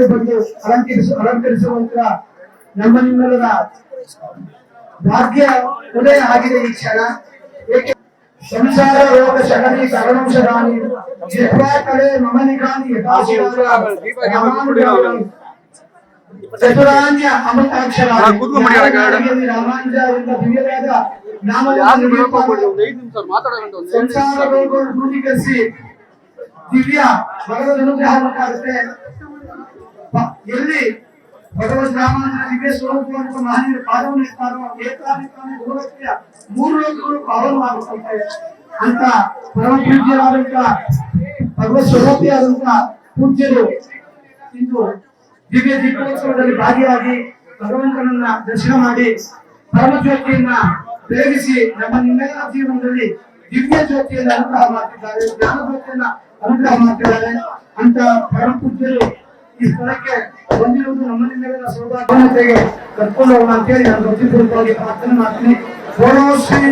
ಸನ್ನಿಧಿಗೆ ಬಂದು ಅಲಂಕರಿಸುವಂತ ನಮ್ಮ ನಿಮ್ಮೆಲ್ಲರ ಭಾಗ್ಯ ಉದಯ ಆಗಿದೆ ಈ ಕ್ಷಣ. ಏಕೆ ಸಂಸಾರ ರೋಗ ಶಗನಿ ಕರಣಂಶದಾನಿ ಕಲೆ ಮಮನಿಕಾನಿ ಚತುರಾನ್ಯ ಅಮೃತಾಕ್ಷರ ರಾಮಾನುಜರಿಂದ ದಿವ್ಯವಾದ ಸಂಸಾರ ರೋಗವನ್ನು ದೂರೀಕರಿಸಿ ದಿವ್ಯ ಭಗವದ್ ಅನುಗ್ರಹವಾಗುತ್ತೆ. ಎಲ್ಲಿ ಭಗವದ್ ರಾಮಾನುಜರ ದಿವ್ಯ ಸ್ವರೂಪವನ್ನು ಮಹನೀಯರ ಪಾದವನ್ನು ಇರ್ತಾರೋ ಏಕಾಧಿಕಾರಿ ಗೋಲಕ್ಯ ಮೂರು ಲೋಕಗಳು ಪಾವನವಾಗುತ್ತಂತೆ ಅಂತ ಪರಮ ಪೂಜ್ಯರಾದಂತ ಭಗವತ್ ಸ್ವರೂಪಿಯಾದಂತ ಪೂಜ್ಯರು ಇಂದು ದಿವ್ಯ ದೀಪೋತ್ಸವದಲ್ಲಿ ಭಾಗಿಯಾಗಿ ಭಗವಂತನನ್ನ ದರ್ಶನ ಮಾಡಿ ಪರಮಜ್ಯೋತಿಯನ್ನ ಬೆಳಗಿಸಿ ನಮ್ಮ ನಿಮ್ಮೆಲ್ಲರ ಜೀವನದಲ್ಲಿ ದಿವ್ಯ ಜ್ಯೋತಿಯನ್ನು ಅನುಗ್ರಹ ಮಾಡ್ತಿದ್ದಾರೆ, ಜ್ಞಾನ ಜ್ಯೋತಿಯನ್ನ ಅನುಗ್ರಹ ಮಾಡ್ತಿದ್ದಾರೆ ಅಂತ ಪರಮ ಪೂಜ್ಯರು ಈ ಸ್ಥಳಕ್ಕೆ ಬಂದಿರುವುದು ನಮ್ಮ ನಿಮ್ಮೆಲ್ಲರ ಸೌಭಾಗ್ಯತೆಗೆ ಕರ್ಕೊಂಡು ಹೋಗೋಣ ಅಂತೇಳಿ ನಾನು ಭಕ್ತಿಪೂರ್ವಕವಾಗಿ ಪ್ರಾರ್ಥನೆ ಮಾಡ್ತೀನಿ. ಬೋಲೋ ಶ್ರೀ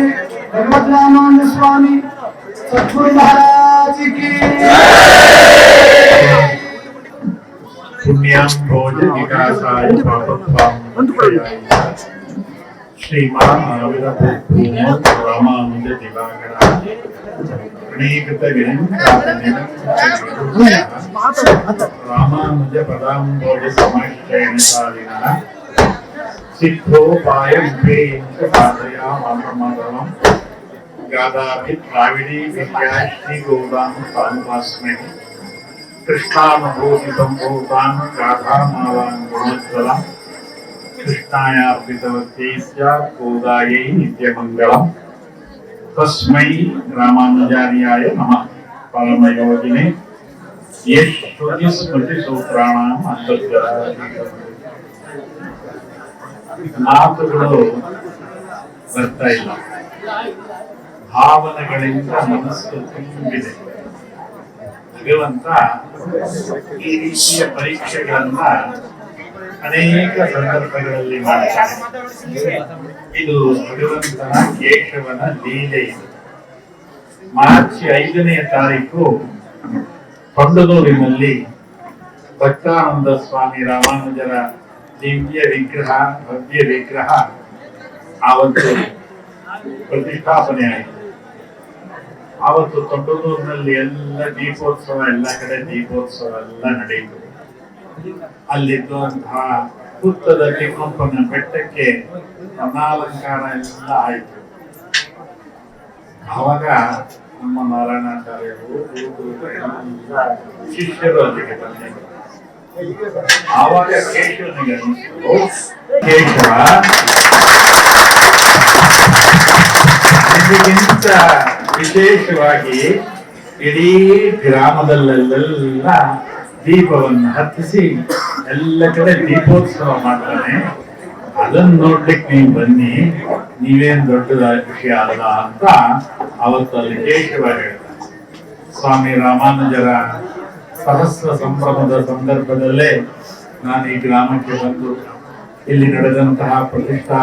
ಭಗವದ್ ರಾಮಾನಂದ ಸ್ವಾಮಿ ಸದ್ಗುರು ಮಹಾರಾಜ್ ಕಿ पुण्यां भोज विकासाय पापत्वाय श्रीमान रामानुज दिवाकराय अनेकत रामानुज पदां भोज समश्चयन शालिनः सिद्धोपायं पादया मातरमाधवं गादाभि द्राविडी विद्या श्री गौरां पानुपास्महे कृष्णानुभूति संभूतान् राधामालान् गुणोज्ज्वलम् कृष्णायार्पितवत्यै स्यात् गोदायै नित्यमङ्गलम् तस्मै रामानुजार्याय नमः परमयोगिने यः श्रुतिस्मृतिसूत्राणाम् अन्तर्गतः ಮಾತುಗಳು ಬರ್ತಾ ಇಲ್ಲ, ಭಾವನೆಗಳಿಂದ ಮನಸ್ಸು ತುಂಬಿದೆ. ಭಗವಂತ ಈ ರೀತಿಯ ಪರೀಕ್ಷೆಗಳನ್ನ ಅನೇಕ ಸಂದರ್ಭಗಳಲ್ಲಿ ಮಾಡ್ತಾನೆ. ಇದು ಭಗವಂತನ ಕೇಶವನ ಲೀಲೆ. ಇದು ಮಾರ್ಚ್ 5ನೇ ತಾರೀಕು ಕೊಂಡನೂರಿನಲ್ಲಿ ಭಕ್ತಾನಂದ ಸ್ವಾಮಿ ರಾಮಾನುಜರ ದಿವ್ಯ ವಿಗ್ರಹ, ಭವ್ಯ ವಿಗ್ರಹ ಆವತ್ತು ಪ್ರತಿಷ್ಠಾಪನೆ ಆಯಿತು. ಆವತ್ತು ತೊಂಡನೂರಿನಲ್ಲಿ ಎಲ್ಲ ದೀಪೋತ್ಸವ, ಎಲ್ಲ ಕಡೆ ದೀಪೋತ್ಸವ ಎಲ್ಲ ನಡೆಯಿತು. ಅಲ್ಲಿದ್ದಂತಹ ಹುತ್ತದಲ್ಲಿ ಕೊಂಪನ ಬೆಟ್ಟಕ್ಕೆ ವರ್ಣಾಲಂಕಾರ ಎಲ್ಲ ಆಯಿತು. ಆವಾಗ ನಮ್ಮ ನಾರಾಯಣಾಚಾರ್ಯರು ಶಿಷ್ಯರು ಅಲ್ಲಿಗೆ ಬಂದಿದ್ದರು. ಆವಾಗ ಕೇಶವನಿಗೆ ಅನಿಸ್ತು, ಕೇಶವ ಇದಕ್ಕಿಂತ ವಿಶೇಷವಾಗಿ ಇಡೀ ಗ್ರಾಮದಲ್ಲೆಲ್ಲ ದೀಪವನ್ನು ಹತ್ತಿಸಿ ಎಲ್ಲ ಕಡೆ ದೀಪೋತ್ಸವ ಮಾಡ್ತಾನೆ. ಅದನ್ನ ನೋಡ್ಲಿಕ್ಕೆ ನೀವು ಬನ್ನಿ, ನೀವೇನ್ ದೊಡ್ಡದ ವಿಷಯ ಅಲ್ಲ ಅಂತ ಅವತ್ತು ಅಲ್ಲಿ ಕೇಶವ ಹೇಳ್ತಾನೆ. ಸ್ವಾಮಿ ರಾಮಾನುಜರ ಸಹಸ್ರ ಸಂಭ್ರಮದ ಸಂದರ್ಭದಲ್ಲೇ ನಾನು ಈ ಗ್ರಾಮಕ್ಕೆ ಬಂದು ಇಲ್ಲಿ ನಡೆದಂತಹ ಪ್ರತಿಷ್ಠಾ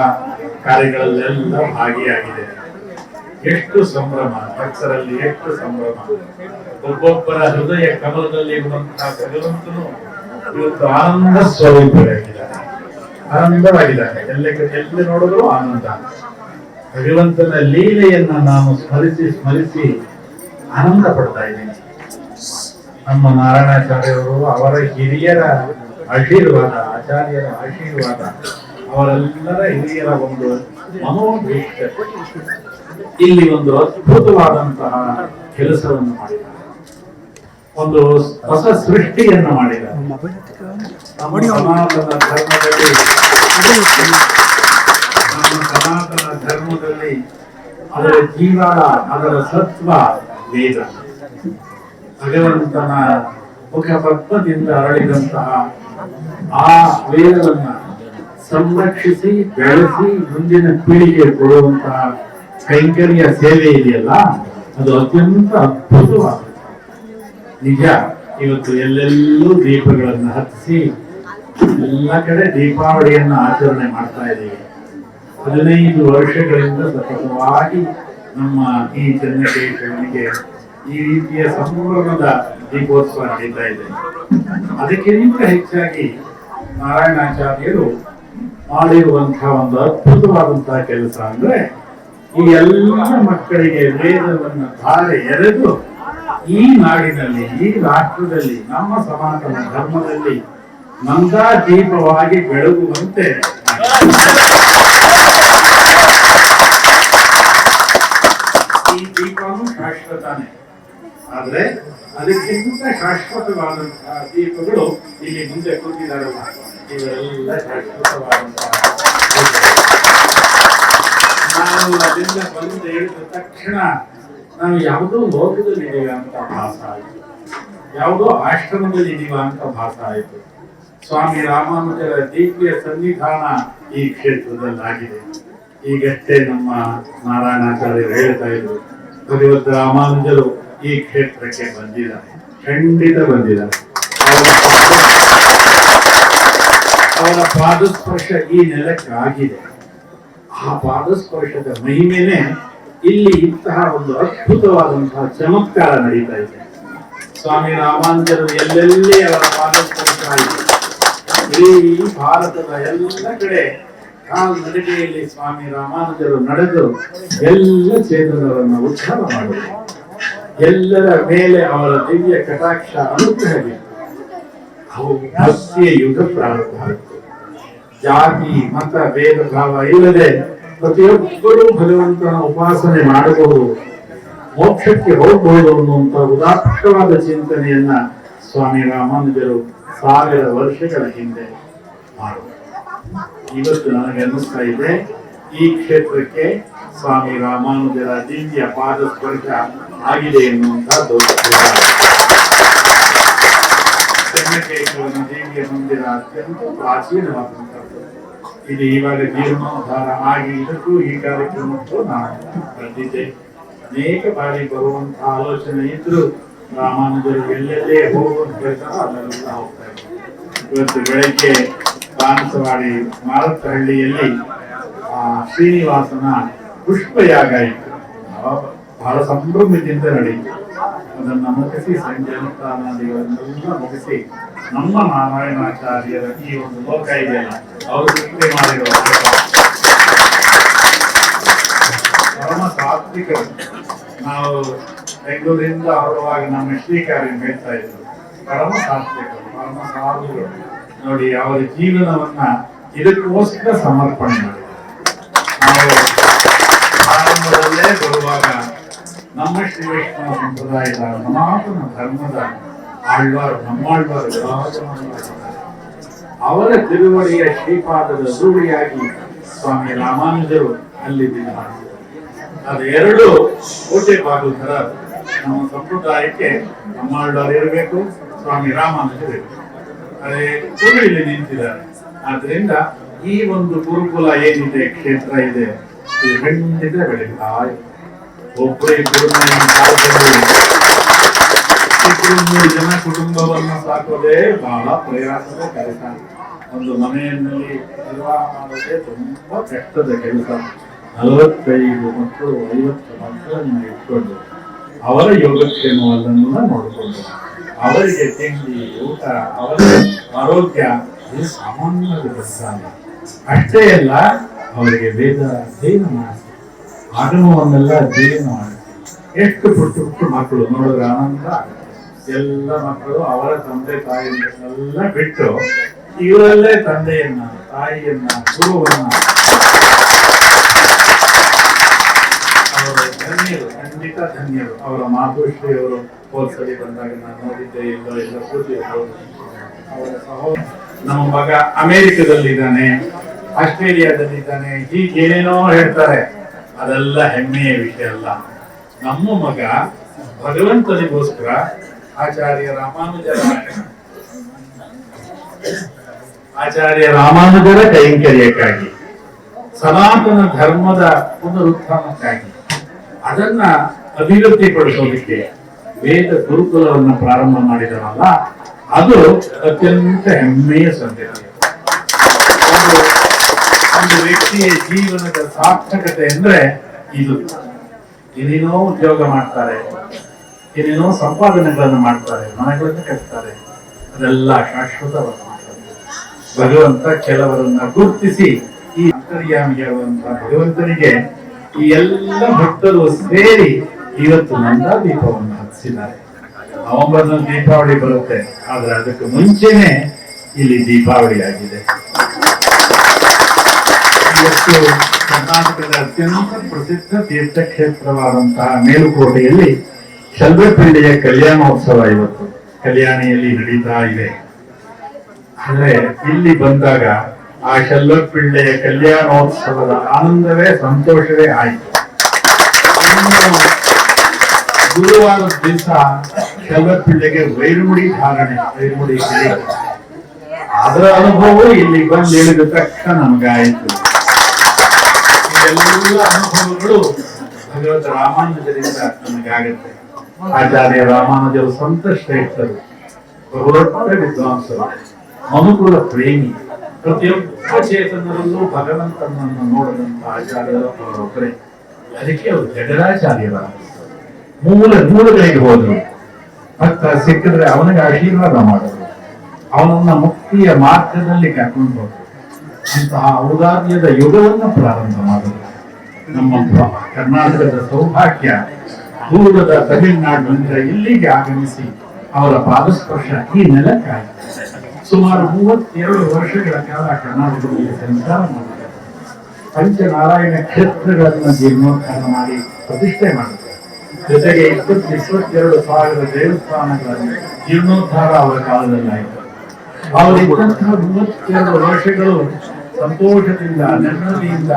ಕಾರ್ಯಗಳಲ್ಲೆಲ್ಲ ಭಾಗಿಯಾಗಿದೆ. ಎಷ್ಟು ಸಂಭ್ರಮ, ಭಕ್ತರಲ್ಲಿ ಎಷ್ಟು ಸಂಭ್ರಮ. ಒಬ್ಬೊಬ್ಬರ ಹೃದಯ ಕಮಲದಲ್ಲಿ ಇರುವಂತಹ ಭಗವಂತನು ಇವತ್ತು ಆನಂದ ಸ್ವರೂಪರಾಗಿದ್ದಾನೆ, ಆನಂದವಾಗಿದ್ದಾನೆ. ಎಲ್ಲಿ ನೋಡಿದ್ರು ಆನಂದ. ಭಗವಂತನ ಲೀಲೆಯನ್ನ ನಾನು ಸ್ಮರಿಸಿ ಆನಂದ ಪಡ್ತಾ ಇದ್ದೀನಿ. ನಮ್ಮ ನಾರಾಯಣಾಚಾರ್ಯರು, ಅವರ ಹಿರಿಯರ ಆಶೀರ್ವಾದ, ಆಚಾರ್ಯರ ಆಶೀರ್ವಾದ, ಅವರೆಲ್ಲರ ಹಿರಿಯರ ಒಂದು ಮನೋಭೀಷ್ಟ ಇಲ್ಲಿ ಒಂದು ಅದ್ಭುತವಾದಂತಹ ಕೆಲಸವನ್ನು ಮಾಡಿದ್ದಾರೆ. ಒಂದು ಹೊಸ ಸೃಷ್ಟಿಯನ್ನು ಮಾಡಿದ್ದಾರೆ. ಸನಾತನ ಧರ್ಮದಲ್ಲಿ ಅದರ ಜೀವಾಳ, ಅದರ ಸತ್ವ ವೇದ. ಭಗವಂತನ ಮುಖ ಪದ್ಮದಿಂದ ಅರಳಿದಂತಹ ಆ ವೇದವನ್ನ ಸಂರಕ್ಷಿಸಿ ಬೆಳೆಸಿ ಮುಂದಿನ ಪೀಳಿಗೆ ಕೊಡುವಂತಹ ಕೈಂಕರ್ಯ ಸೇವೆ ಇದೆಯಲ್ಲ, ಅದು ಅತ್ಯಂತ ಅದ್ಭುತವಾದ ನಿಜ. ಇವತ್ತು ಎಲ್ಲೆಲ್ಲೂ ದೀಪಗಳನ್ನು ಹತ್ತಿಸಿ ಎಲ್ಲ ಕಡೆ ದೀಪಾವಳಿಯನ್ನ ಆಚರಣೆ ಮಾಡ್ತಾ ಇದ್ದೀವಿ. 15 ವರ್ಷಗಳಿಂದ ಸತತವಾಗಿ ನಮ್ಮ ಈ ಚನ್ನಕೇಶವನಿಗೆ ಈ ರೀತಿಯ ಸಂಭ್ರಮದ ದೀಪೋತ್ಸವ ನಡೀತಾ ಇದೆ. ಅದಕ್ಕಿಂತ ಹೆಚ್ಚಾಗಿ ನಾರಾಯಣಾಚಾರ್ಯರು ಮಾಡಿರುವಂತಹ ಒಂದು ಅದ್ಭುತವಾದಂತಹ ಕೆಲಸ ಅಂದ್ರೆ ಈ ಎಲ್ಲ ಮಕ್ಕಳಿಗೆ ವೇದವನ್ನು ಧಾರೆ ಎರೆದು ಈ ನಾಡಿನಲ್ಲಿ, ಈ ರಾಷ್ಟ್ರದಲ್ಲಿ, ನಮ್ಮ ಸನಾತನ ಧರ್ಮದಲ್ಲಿ ನಂದಾ ದೀಪವಾಗಿ ಬೆಳಗುವಂತೆ ಈ ದೀಪನು ಶಾಶ್ವತನೇ. ಆದ್ರೆ ಅದಕ್ಕಿಂತ ಶಾಶ್ವತವಾದಂತಹ ದೀಪಗಳು ಇಲ್ಲಿ ಮುಂದೆ ಕೂತಿದಾರಲ್ಲ, ಇವೆಲ್ಲ ಶಾಶ್ವತವಾದಂತಹ. ನಾವು ಅದರಿಂದ ಬಂದು ಹೇಳಿದ ತಕ್ಷಣ ನಾವು ಯಾವುದೋ ಲೋಕದಲ್ಲಿ ಇದೀವ ಅಂತ ಭಾಸ ಆಯಿತು, ಯಾವುದೋ ಆಶ್ರಮದಲ್ಲಿ ಇದೀವ ಅಂತ ಭಾಸ ಆಯಿತು. ಸ್ವಾಮಿ ರಾಮಾನುಜರ ದಿವ್ಯ ಸನ್ನಿಧಾನ ಈ ಕ್ಷೇತ್ರದಲ್ಲಾಗಿದೆ. ಈಗಷ್ಟೇ ನಮ್ಮ ನಾರಾಯಣಾಚಾರ್ಯರು ಹೇಳ್ತಾ ಇದ್ರು, ಭಗವದ್ ರಾಮಾನುಜರು ಈ ಕ್ಷೇತ್ರಕ್ಕೆ ಬಂದಿದ್ದಾರೆ, ಖಂಡಿತ ಬಂದಿದ್ದಾರೆ. ಅವರ ಪಾದಸ್ಪರ್ಶ ಈ ನೆಲಕ್ಕೆ ಆಗಿದೆ. ಆ ಪಾದಸ್ಪರ್ಶದ ಮಹಿಮೆನೆ ಇಲ್ಲಿ ಇಂತಹ ಒಂದು ಅದ್ಭುತವಾದಂತಹ ಚಮತ್ಕಾರ ನಡೀತಾ ಇದೆ. ಸ್ವಾಮಿ ರಾಮಾನುಜರು ಎಲ್ಲೆಲ್ಲಿ ಅವರ ಪಾದಸ್ಪರ್ಶ ಆಗಿದೆ. ಇಡೀ ಭಾರತದ ಎಲ್ಲ ಕಡೆ ಕಾಲ್ನಡಿಗೆಯಲ್ಲಿ ಸ್ವಾಮಿ ರಾಮಾನುಜರು ನಡೆದು ಎಲ್ಲ ಚೇತನರನ್ನು ಉದ್ಧಾರ ಮಾಡಿದರು. ಎಲ್ಲರ ಮೇಲೆ ಅವರ ದಿವ್ಯ ಕಟಾಕ್ಷ ಅನುಗ್ರಹವಿತ್ತು. ಅವು ಭಕ್ತಿಯ ಯುಗ ಪ್ರಾರಂಭ ಆಯಿತು. ಜಾತಿ ಮತ ಭೇದ ಭಾವ ಇಲ್ಲದೆ ಪ್ರತಿಯೊಬ್ಬರೂ ಭಗವಂತನ ಉಪಾಸನೆ ಮಾಡಬಹುದು, ಮೋಕ್ಷಕ್ಕೆ ಹೋಗಬಹುದು ಅನ್ನುವಂತ ಉದಾತ್ತವಾದ ಚಿಂತನೆಯನ್ನ ಸ್ವಾಮಿ ರಾಮಾನುಜರು 1000 ವರ್ಷಗಳ ಹಿಂದೆ ಮಾಡಿದರು. ಇವತ್ತು ನನಗೆ ಅನ್ನಿಸ್ತಾ ಇದೆ, ಈ ಕ್ಷೇತ್ರಕ್ಕೆ ಸ್ವಾಮಿ ರಾಮಾನುಜರ ದಿವ್ಯ ಪಾದ ಸ್ಪರ್ಶ ಆಗಿದೆ ಎನ್ನುವಂತಹದ್ದು. ಚೆನ್ನಕೇಶವನ ದಿವ್ಯ ಮಂದಿರ ಅತ್ಯಂತ ಪ್ರಾಚೀನವಾದಂತಹದ್ದು. ಇದು ಇವಾಗ ಜೀರ್ಣೋದ್ಧಾರ ಆಗಿ ಇದಕ್ಕೂ ಈ ಕಾರ್ಯಕ್ರಮಕ್ಕೂ ನಾನು ಬಂದಿದ್ದೆ. ಅನೇಕ ಬಾರಿ ಬರುವಂತಹ ಆಲೋಚನೆ ಇದ್ರು ರಾಮಾನುಜರು ಎಲ್ಲೆಲ್ಲೇ ಹೋಗುವಂತ ಹೇಳ್ತಾರೋ ಅಲ್ಲೆಲ್ಲ ಹೋಗ್ತಾ ಇದ್ದಾರೆ. ಇವತ್ತು ಬೆಳಗ್ಗೆ ಬಾಣಸವಾಡಿ ಮಾರತ್ತಹಳ್ಳಿಯಲ್ಲಿ ಶ್ರೀನಿವಾಸನ ಪುಷ್ಪಯಾಗ ಇತ್ತು. ಬಹಳ ಸಂಭ್ರಮದಿಂದ ನಡೆಯಿತು. ಅದನ್ನು ಮುಗಿಸಿ ಸಂಜಾನಾದಿಗಳನ್ನೆಲ್ಲ ಮುಗಿಸಿ ನಮ್ಮ ನಾರಾಯಣಾಚಾರ್ಯರ ಈ ಒಂದು ಲೋಕ ಇದೆಯಲ್ಲ, ಅವರು ಸೃಷ್ಟಿ ಮಾಡಿರುವ ಪರಮ ಸಾತ್ವಿಕರು. ನಾವು ಬೆಂಗಳೂರಿಂದ ಹೊರಡುವಾಗ ನಮ್ಮ ಶ್ರೀಕಾರ್ಯ ಹೇಳ್ತಾ ಇದ್ರು, ಪರಮ ಸಾತ್ವಿಕರು, ಪರಮ ಸಾಧುಗಳು. ನೋಡಿ, ಅವರ ಜೀವನವನ್ನ ಇದಕ್ಕೋಸ್ಕರ ಸಮರ್ಪಣೆ ಮಾಡಿದ್ದಾರೆ. ನಾವು ಪ್ರಾರಂಭದಲ್ಲೇ ಬರುವಾಗ ನಮ್ಮ ಶ್ರೀ ವೈಷ್ಣವ ಸಂಪ್ರದಾಯದ ಸನಾತನ ಧರ್ಮದ ಆಳ್ವಾರು, ನಮ್ಮಾಳ್ವಾರು ಅವರ ತಿರುವಳಿಯ ಶ್ರೀಪಾದದ ರೂಢಿಯಾಗಿ ಸ್ವಾಮಿ ರಾಮಾನುಜರು ಅಲ್ಲಿ ದಿನ ಮಾಡಿದರು. ಅದು 2 ಕೋಟೆ ಬಾಗಿಲು ತರ ನಮ್ಮ ಸಂಪ್ರದಾಯಕ್ಕೆ ನಮ್ಮಾಳ್ವಾರು ಇರಬೇಕು, ಸ್ವಾಮಿ ರಾಮಾನುಜರು ಇರಬೇಕು. ಅದೇ ಇಲ್ಲಿ ನಿಂತಿದ್ದಾರೆ. ಆದ್ರಿಂದ ಈ ಒಂದು ಗುರುಕುಲ ಏನಿದೆ, ಕ್ಷೇತ್ರ ಇದೆ, ಇದು ಖಂಡಿತ ಬೆಳೀತಾ ಇದೆ. ಒಬ್ಬರು 2-3 ಜನ ಕುಟುಂಬವನ್ನು ಸಾಕೋದೇ ಬಹಳ ಪ್ರಯಾಸದ ಕೆಲಸ. ಒಂದು ಮನೆಯಲ್ಲಿ ನಿರ್ವಾಹ ಮಾಡೋದೇ ತುಂಬಾ ಕಷ್ಟದ ಕೆಲಸ. 45 ಮಕ್ಕಳು, 50 ಮಕ್ಕಳನ್ನು ಇಟ್ಕೊಂಡು ಅವರ ಯೋಗಕ್ಷೇಮವನ್ನೆಲ್ಲ ನೋಡಿಕೊಂಡು ಅವರಿಗೆ ತಿಂಡಿ, ಊಟ, ಅವರ ಆರೋಗ್ಯ ಇದು ಸಾಮಾನ್ಯವಾದ ಕೆಲಸ. ಅಷ್ಟೇ ಅಲ್ಲ, ಅವರಿಗೆ ವೇದ ಅಧ್ಯಯನ ಮಾಡಿಸಿ, ಆಗಮವನ್ನೆಲ್ಲ ಅಧ್ಯಯನ ಮಾಡಿಸಿ. ಎಷ್ಟು ಪುಟ್ಟ ಮಕ್ಕಳು ನೋಡಿದ್ರೆ ಆನಂದ. ಎಲ್ಲ ಮಕ್ಕಳು ಅವರ ತಂದೆ ತಾಯಿಯನ್ನೆಲ್ಲ ಬಿಟ್ಟು ಇವರಲ್ಲೇ ತಂದೆಯನ್ನ, ತಾಯಿಯನ್ನ, ಗುರುವನ್ನ ಅವರು ಧನ್ಯರು, ಖಂಡಿತ ಧನ್ಯರು. ಅವರ ಮಾತುಶ್ರೀ ಅವರು ಹೋದ್ಸಲಿ ಬಂದಾಗ ನಾನು ನೋಡಿದ್ದೆ, ಎಲ್ಲ ಕೂತಿದ್ರು. ಅವರ ಸಹೋದರ ನಮ್ಮ ಮಗ ಅಮೆರಿಕದಲ್ಲಿದ್ದಾನೆ, ಆಸ್ಟ್ರೇಲಿಯಾದಲ್ಲಿದ್ದಾನೆ, ಹೀಗೇನೇನೋ ಹೇಳ್ತಾರೆ. ಅದೆಲ್ಲ ಹೆಮ್ಮೆಯ ವಿಷಯ ಅಲ್ಲ. ನಮ್ಮ ಮಗ ಭಗವಂತನಿಗೋಸ್ಕರ ಆಚಾರ್ಯ ರಾಮಾನುಜರ ಕೈಂಕರ್ಯಕ್ಕಾಗಿ, ಸನಾತನ ಧರ್ಮದ ಪುನರುತ್ಥಾನಕ್ಕಾಗಿ, ಅದನ್ನ ಅಭಿವೃದ್ಧಿಪಡಿಸೋದಕ್ಕೆ ವೇದ ಗುರುಕುಲವನ್ನು ಪ್ರಾರಂಭ ಮಾಡಿದರಲ್ಲ, ಅದು ಅತ್ಯಂತ ಹೆಮ್ಮೆಯ ಸಂಗತಿ. ಒಂದು ವ್ಯಕ್ತಿಯ ಜೀವನದ ಸಾರ್ಥಕತೆ ಅಂದ್ರೆ ಇದು. ಏನೇನೋ ಉದ್ಯೋಗ ಮಾಡ್ತಾರೆ, ಏನೇನೋ ಸಂಪಾದನೆಗಳನ್ನು ಮಾಡ್ತಾರೆ, ಮನೆಗಳನ್ನು ಕಟ್ತಾರೆ, ಅದೆಲ್ಲ ಶಾಶ್ವತವಾದ ಭಗವಂತ ಕೆಲವರನ್ನ ಗುರುತಿಸಿ ಈ ಅಂತರ್ಯಾಮಿಯಾಗುವಂತಹ ಭಗವಂತನಿಗೆ ಈ ಎಲ್ಲ ಭಕ್ತರು ಸೇರಿ ಇವತ್ತು ನಂದಾದೀಪವನ್ನು ಹಚ್ಚಿದ್ದಾರೆ. ನವೆಂಬರ್ನಲ್ಲಿ ದೀಪಾವಳಿ ಬರುತ್ತೆ, ಆದ್ರೆ ಅದಕ್ಕೆ ಮುಂಚೆನೆ ಇಲ್ಲಿ ದೀಪಾವಳಿ ಆಗಿದೆ. ಇವತ್ತು ಕರ್ನಾಟಕದ ಅತ್ಯಂತ ಪ್ರಸಿದ್ಧ ತೀರ್ಥಕ್ಷೇತ್ರವಾದಂತಹ ಮೇಲುಕೋಟೆಯಲ್ಲಿ ಶಲ್ವಪಿಳ್ಳೆಯ ಕಲ್ಯಾಣೋತ್ಸವ ಇವತ್ತು ಕಲ್ಯಾಣಿಯಲ್ಲಿ ನಡೀತಾ ಇದೆ. ಅಂದ್ರೆ ಇಲ್ಲಿ ಬಂದಾಗ ಆ ಶಲ್ವಪಿಳ್ಳೆಯ ಕಲ್ಯಾಣೋತ್ಸವದ ಆನಂದವೇ ಸಂತೋಷವೇ ಆಯಿತು. ಗುರುವಾರದ ದಿವಸ ಶಲ್ವಪಿಳ್ಳೆಗೆ ವೈರಮುಡಿ ಧಾರಣೆ, ವೈರಮುಡಿ ಅದರ ಅನುಭವ ಇಲ್ಲಿ ಬಂದು ಹೇಳಿದ ತಕ್ಷಣ ನಮಗಾಯಿತು. ಎಲ್ಲ ಅನುಭವಗಳು ಭಗವತ್ ರಾಮಾನುಜರಿಂದ ನಮಗಾಗುತ್ತೆ. ಆಚಾರ್ಯ ರಾಮಾನುಜರು ಸಂತ ಶ್ರೇಷ್ಠರು, ಬಹುದೊಡ್ಡ ವಿದ್ವಾಂಸರು, ಮನುಕುಲ ಪ್ರೇಮಿ, ಪ್ರತಿಯೊಬ್ಬ ಚೇತನರಲ್ಲೂ ಭಗವಂತನನ್ನು ನೋಡಿದಂತ ಆಚಾರ್ಯರು ಅವರೊಬ್ಬರೇ. ಅದಕ್ಕೆ ಅವರು ಜಗದಾಚಾರ್ಯರ ಮೂಲಗಳಿಗೆ ಹೋದರು. ಭಕ್ತ ಸಿಕ್ಕಿದ್ರೆ ಅವನಿಗೆ ಆಶೀರ್ವಾದ ಮಾಡಿದ್ರು, ಅವನನ್ನ ಮುಕ್ತಿಯ ಮಾರ್ಗದಲ್ಲಿ ಕರ್ಕೊಂಡು ಹೋದರು. ಅಂತಹ ಔದಾರ್ಯದ ಯುಗವನ್ನು ಪ್ರಾರಂಭ ಮಾಡಿದ್ರು. ನಮ್ಮ ಕರ್ನಾಟಕದ ಸೌಭಾಗ್ಯ ದೂರದ ತಮಿಳುನಾಡಿನಿಂದ ಇಲ್ಲಿಗೆ ಆಗಮಿಸಿ ಅವರ ಪಾದಸ್ಪರ್ಶ ಈ ನೆಲಕ್ಕಾಯಿತು. ಸುಮಾರು 32 ವರ್ಷಗಳ ಕಾಲ ಕರ್ನಾಟಕದಲ್ಲಿ ಸಂಚಾರ ಮಾಡಿದ್ದಾರೆ. ಪಂಚನಾರಾಯಣ ಕ್ಷೇತ್ರಗಳನ್ನು ಜೀರ್ಣೋದ್ಧಾರ ಮಾಡಿ ಪ್ರತಿಷ್ಠೆ ಮಾಡಿದ್ದಾರೆ. ಜೊತೆಗೆ 22,000 ದೇವಸ್ಥಾನಗಳನ್ನು ಜೀರ್ಣೋದ್ಧಾರ ಅವರ ಕಾಲದಲ್ಲಾಯಿತು. ಅವರಿದ್ದಂತಹ 32 ವರ್ಷಗಳು ಸಂತೋಷದಿಂದ, ನೆಮ್ಮದಿಯಿಂದ,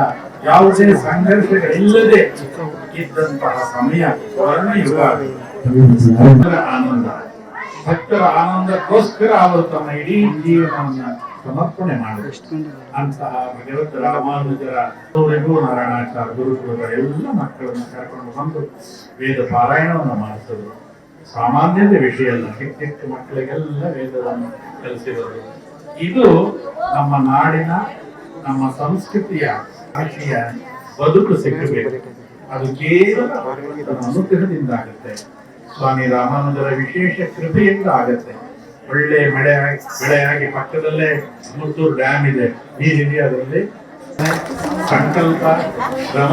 ಯಾವುದೇ ಸಂಘರ್ಷಗಳಿಲ್ಲದೆ ಇದ್ದಂತಹ ಸಮಯ ವರ್ಣಯುಗ. ಆನಂದ, ಭಕ್ತರ ಆನಂದಕ್ಕೋಸ್ಕರ ಅವರು ತಮ್ಮ ಇಡೀ ಜೀವನವನ್ನ ಸಮರ್ಪಣೆ ಮಾಡಿದ್ರು. ಅಂತಹ ಭಗವತ್ ರಾಮಾನುಜರ ನಾರಾಯಣಾಚಾರ್ಯ ಗುರುಕುಲದ ಎಲ್ಲ ಮಕ್ಕಳನ್ನು ಕರ್ಕೊಂಡು ಬಂದು ವೇದ ಪಾರಾಯಣವನ್ನು ಮಾಡಿಸಿದ್ರು. ಸಾಮಾನ್ಯದ ವಿಷಯ ಅಲ್ಲ, ಚಿಕ್ಕ ಚಿಕ್ಕ ಮಕ್ಕಳಿಗೆಲ್ಲ ವೇದವನ್ನು ಕಲಿಸಿದರು. ಇದು ನಮ್ಮ ನಾಡಿನ, ನಮ್ಮ ಸಂಸ್ಕೃತಿಯ ಭಾಷೆಯ ಬದುಕು ಸಿಕ್ಕಬೇಕು. ಅದು ಕೇವಲ ಅನುಗ್ರಹದಿಂದ ಆಗುತ್ತೆ. ಸ್ವಾಮಿ ರಾಮಾನುಜರ ವಿಶೇಷ ಕೃಪೆಯಿಂದ ಆಗತ್ತೆ. ಒಳ್ಳೆ ಬೆಳೆಯಾಗಿ ಪಕ್ಕದಲ್ಲೇ ಮುತ್ತೂರು ಡ್ಯಾಮ್ ಇದೆ, ನೀರಿದೆ. ಅದರಲ್ಲಿ ಸಂಕಲ್ಪ, ಶ್ರಮ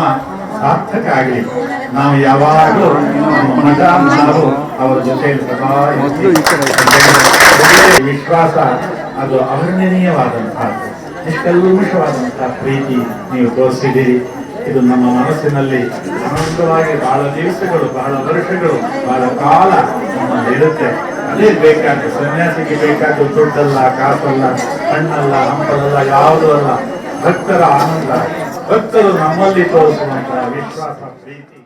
ಸಾರ್ಥಕ ಆಗಲಿ. ನಾವು ಯಾವಾಗಲೂ ನಾವು ಅವರ ಜೊತೆ ಸದಾ ವಿಶ್ವಾಸ, ಅದು ಅವರ್ಣನೀಯವಾದಂತಹದ್ದು. ನಿಷ್ಕಲ್ಮಶವಾದಂತಹ ಪ್ರೀತಿ ನೀವು ತೋರಿಸಿದ್ದೀರಿ. ಇದು ನಮ್ಮ ಮನಸ್ಸಿನಲ್ಲಿ ಅನಂತವಾಗಿ ಬಹಳ ದಿವಸಗಳು, ಬಹಳ ವರ್ಷಗಳು, ಬಹಳ ಕಾಲ ನಮ್ಮಲ್ಲಿರುತ್ತೆ. ಅದೇ ಬೇಕಾದ ಸನ್ಯಾಸಿಗೆ ಬೇಕಾದ ದುಡ್ಡಲ್ಲ, ಕಾಸಲ್ಲ, ಹಣ್ಣಲ್ಲ, ಹಂಪಲಲ್ಲ, ಯಾವುದೂ ಅಲ್ಲ. ಭಕ್ತರ ಆನಂದ, ಭಕ್ತರು ನಮ್ಮಲ್ಲಿ ತೋರಿಸುವಂತಹ ವಿಶ್ವಾಸ, ಪ್ರೀತಿ.